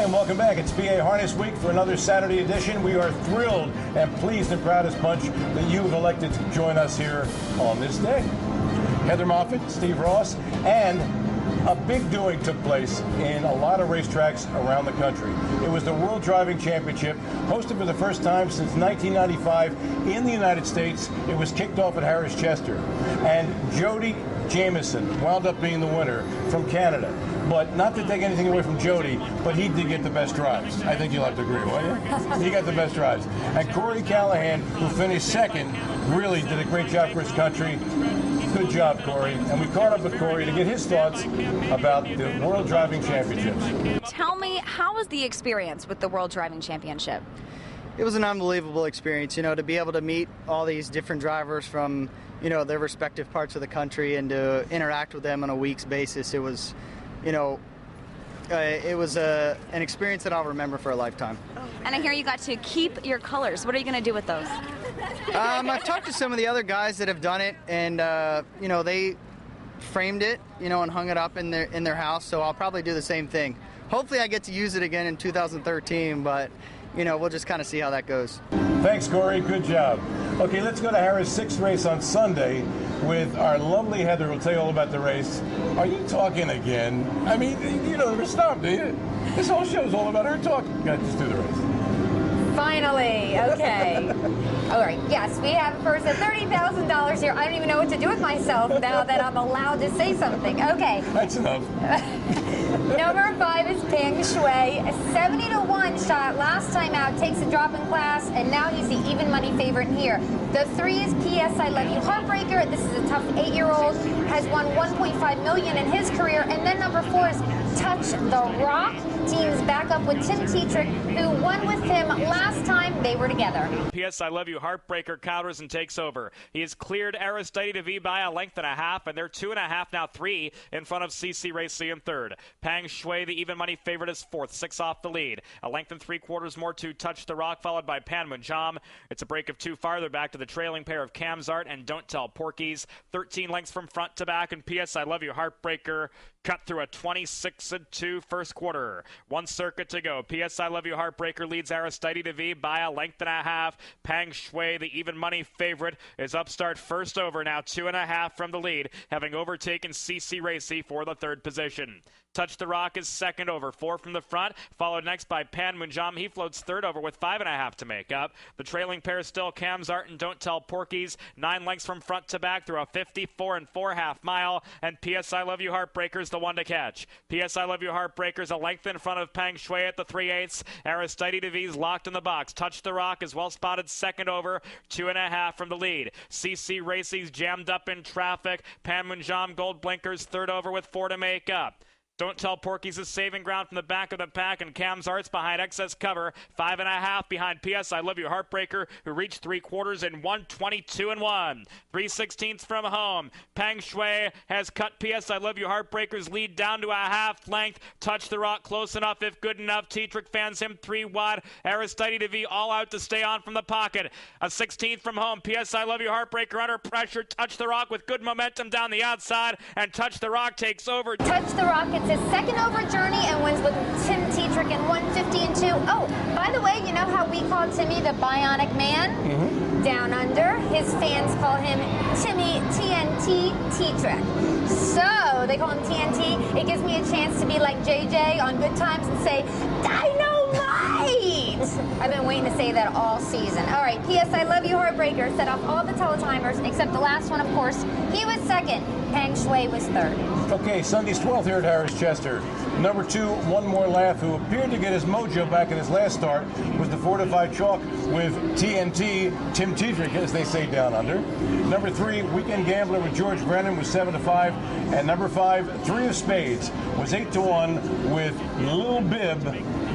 and welcome back. It's PA Harness Week for another Saturday edition. We are thrilled and pleased and proud as punch that you have elected to join us here on this day. Heather Moffat, Steve Ross, and a big doing took place in a lot of racetracks around the country. It was the World Driving Championship, hosted for the first time since 1995 in the United States. It was kicked off at Harrah's Chester, and Jody Jamieson wound up being the winner from Canada. But not to take anything away from Jody, but he did get the best drives. I think you'll have to agree, won't you? He got the best drives. And Corey Callahan, who finished second, really did a great job for his country. Good job, Corey. And we caught up with Corey to get his thoughts about the World Driving Championships. Tell me, how was the experience with the World Driving Championship? It was an unbelievable experience, to be able to meet all these different drivers from, their respective parts of the country and to interact with them on a week's basis. It was, an experience that I'll remember for a lifetime. And I hear you got to keep your colors. What are you going to do with those? I've talked to some of the other guys that have done it, and they framed it, and hung it up in their house. So I'll probably do the same thing. Hopefully, I get to use it again in 2013, but we'll just kind of see how that goes. Thanks, Corey. Good job. Okay, let's go to Harrah's sixth race on Sunday with our lovely Heather, who'll tell you all about the race. Are you talking again? I mean, you don't ever stop, do you? This whole show's all about her talking. Got to just do the race. Finally, okay. All right, yes, we have first at $30,000 here. I don't even know what to do with myself now that I'm allowed to say something. Okay. That's enough. Number 5 is Peng Shui. A 70-to-1 shot last time out, takes a drop in class, and now he's the even money favorite here. The 3 is P.S. I Love You Heartbreaker. This is a tough 8-year-old, has won $1.5 million in his career. And then number 4 is Touch the Rock. Teams back up with Tim Tetrick, who won with him last time they were together. P.S. I Love You Heartbreaker counters and takes over. He has cleared Aristide DeVee by a length and a half, and they're 2.5, now 3 in front of CC Racing in third. Peng Shui, the even money favorite, is fourth, 6 off the lead. A length and 3/4 more to Touch the Rock, followed by Panmunjom. It's a break of 2 farther back to the trailing pair of Camzart and Don't Tell Porkies. 13 lengths from front to back, and P.S. I Love You Heartbreaker cut through a 26-2 first quarter. 1 circuit to go. P.S. I Love You Heartbreaker leads Aristide DeVee by a length and a half. Peng Shui, the even money favorite, is upstart first over, now 2.5 from the lead, having overtaken CC Racing for the third position. Touch the Rock is second over, 4 from the front, followed next by Panmunjom. He floats third over with 5.5 to make up. The trailing pair is still Camzart and Don't Tell Porkies, 9 lengths from front to back through a 54 4/2 mile, and P.S. I Love You Heartbreaker's the one to catch. P.S. I Love You Heartbreaker's a length in front of Peng Shui at the 3/8. Aristide DeVee's locked in the box. Touch the Rock is well spotted second over, 2.5 from the lead. CC Racing's jammed up in traffic. Panmunjom Gold Blinkers third over with 4 to make up. Don't Tell Porkies is saving ground from the back of the pack, and Camzart's behind excess cover, 5.5 behind P.S. I Love You Heartbreaker, who reached 3/4 in 1:22.1. 3/16 from home. Peng Shui has cut P.S. I Love You Heartbreaker's lead down to a half length. Touch the Rock close enough, if good enough. Tetrick fans him 3 wide. Aristide DeVee all out to stay on from the pocket. A 16th from home. P.S. I Love You Heartbreaker under pressure. Touch the Rock with good momentum down the outside, and Touch the Rock takes over. Touch the Rock, it's his second over journey and wins with Tim Tetrick in 1:50.2. Oh, by the way, you know how we call Timmy the Bionic Man? Mm-hmm. Down under, his fans call him Timmy TNT Tetrick. So they call him TNT. It gives me a chance to be like JJ on Good Times and say, Dynamite! I've been waiting to say that all season. All right, P.S. I Love You Heartbreaker set off all the teletimers except the last one, of course. He was second. Peng Shui was third. Okay, Sunday's 12th here at Harrah's Chester. Number 2, One More Laugh, who appeared to get his mojo back in his last start, was the 4-5 chalk with TNT, Tim Tetrick, as they say down under. Number 3, Weekend Gambler with George Brennan was 7-5. And number 5, 3 of Spades was 8-1 with Lil Bib,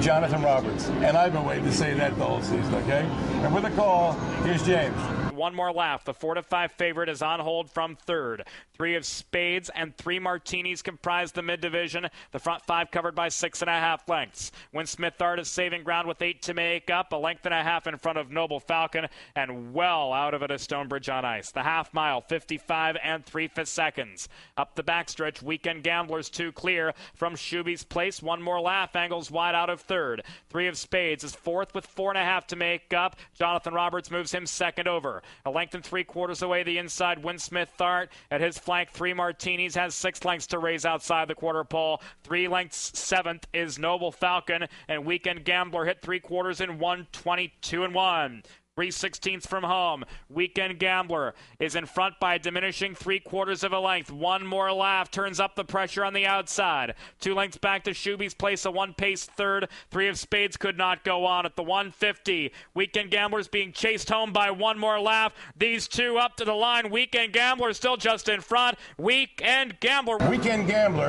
Jonathan Roberts. And I've been waiting to say that the whole season, okay? And with a call, here's James. one more laugh. The 4-5 favorite is on hold from third. 3 of spades and 3 martinis comprise the mid-division. The front 5 covered by 6.5 lengths. When Smithard is saving ground with 8 to make up, a length and a half in front of Noble Falcon, and well out of it is Stonebridge on ice. The half mile, 55 3/5 seconds. Up the backstretch, Weekend Gamblers 2 clear from Shuby's place. One more laugh, angles wide out of third. 3 of spades is fourth with 4.5 to make up. Jonathan Roberts moves him second over. A length and 3/4 away the inside, Winsmith Thart. At his flank, 3 martinis, has 6 lengths to raise outside the quarter pole. 3 lengths, 7th is Noble Falcon, and Weekend Gambler hit 3/4 in 1:22-1. 3/16 from home. Weekend Gambler is in front by a diminishing 3/4 of a length. One more laugh turns up the pressure on the outside. 2 lengths back to Shuby's place, a 1-pace third. 3 of spades could not go on at the 150. Weekend Gambler's being chased home by one more laugh. These two up to the line. Weekend Gambler still just in front. Weekend Gambler,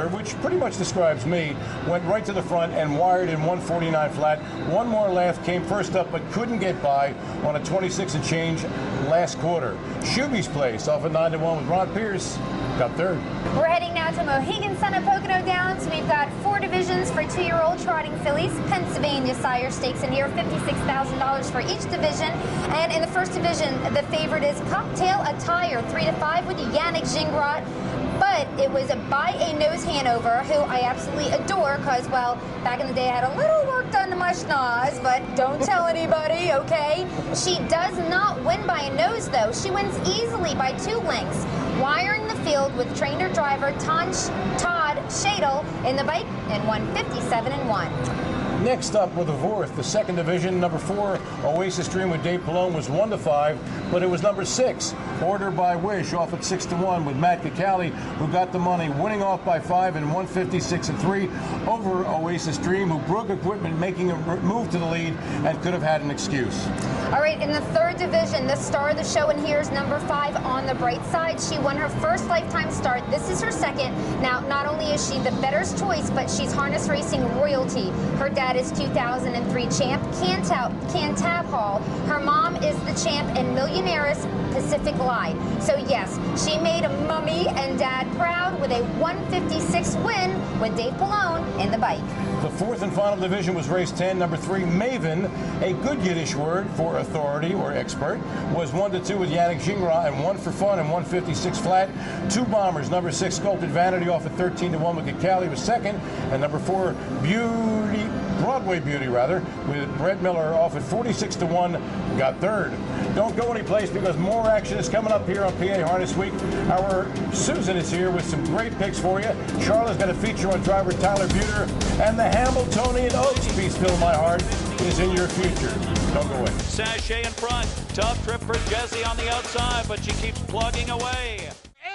which pretty much describes me, went right to the front and wired in 149 flat. One more laugh came first up but couldn't get by on a 26 and change last quarter. Shuby's place off at 9-1 with Ron Pierce got third. We're heading now to Mohegan Sun at Pocono Downs. We've got 4 divisions for 2-year-old trotting fillies. Pennsylvania Sire Stakes in here, $56,000 for each division. And in the first division, the favorite is Cocktail Attire, 3-5 with Yannick Gingras. But it was by a nose Hanover, who I absolutely adore because, well, back in the day I had a little work done to my schnoz, but don't tell anybody, okay? She does not win by a nose, though. She wins easily by 2 lengths, wiring the field with trainer driver Todd Shadle in the bike in 157-1. Next up with the fourth, the second division, number 4, Oasis Dream with Dave Pallone was 1-5, but it was number 6, Order by Wish, off at 6-1 with Matt Cicali, who got the money, winning off by 5 in 156-3 over Oasis Dream, who broke equipment, making a move to the lead and could have had an excuse. All right, in the third division, the star of the show in here is number 5, On the Bright Side. She won her first lifetime start. This is her second. Now, not only is she the bettor's choice, but she's harness racing royalty. Her dad is 2003 champ Cantab Hall. Her mom is the champ and millionaire's Pacific Light. So yes, she made mummy and dad proud with a 156 win with Dave Pallone in the bike. The fourth and final division was race 10, number 3, Maven, a good Yiddish word for authority or expert, was 1-2 with Yannick Gingras and 1 for fun and 156 flat. 2 bombers, number 6, Sculpted Vanity off at 13-1 with Cicali was second, and number 4, Broadway Beauty, with Brett Miller off at 46-1, got third. Don't go anyplace because more action is coming up here on PA Harness Week. Our Susan is here with some great picks for you. Sharla's got a feature on driver Tyler Buter, and the Hambletonian Oaks, Peace Fill My Heart, is in your future. Don't go away. Sachet in front. Tough trip for Jessie on the outside, but she keeps plugging away.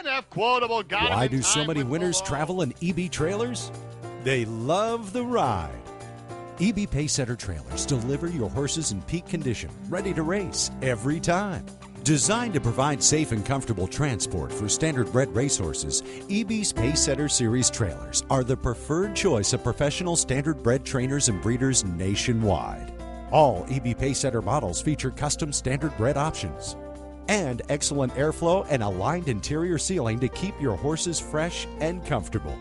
NF Quotable got Why do so many winners travel in EB trailers? They love the ride. EB Pacesetter trailers deliver your horses in peak condition, ready to race every time. Designed to provide safe and comfortable transport for standard-bred racehorses, EB's Pacesetter Series trailers are the preferred choice of professional standard-bred trainers and breeders nationwide. All EB Pacesetter models feature custom standard-bred options and excellent airflow and aligned interior sealing to keep your horses fresh and comfortable.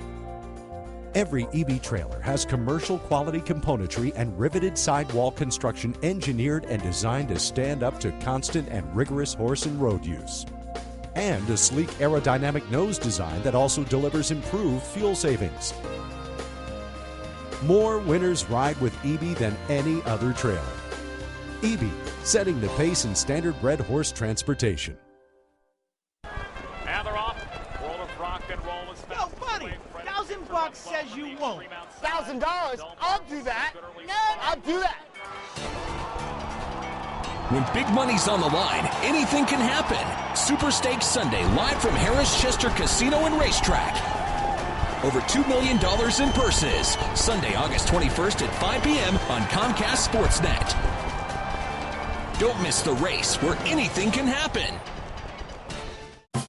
Every EB trailer has commercial quality componentry and riveted sidewall construction engineered and designed to stand up to constant and rigorous horse and road use. And a sleek aerodynamic nose design that also delivers improved fuel savings. More winners ride with EB than any other trailer. EB, setting the pace in standard-bred horse transportation. And they're off. World of rock and roll is Yo, buddy, $1,000 says you won't. $1,000? I'll do that. No, I'll do that. When big money's on the line, anything can happen. Super Stakes Sunday, live from Harrah's Chester Casino and Racetrack. Over $2 million in purses. Sunday, August 21st at 5 p.m. on Comcast Sportsnet. Don't miss the race where anything can happen.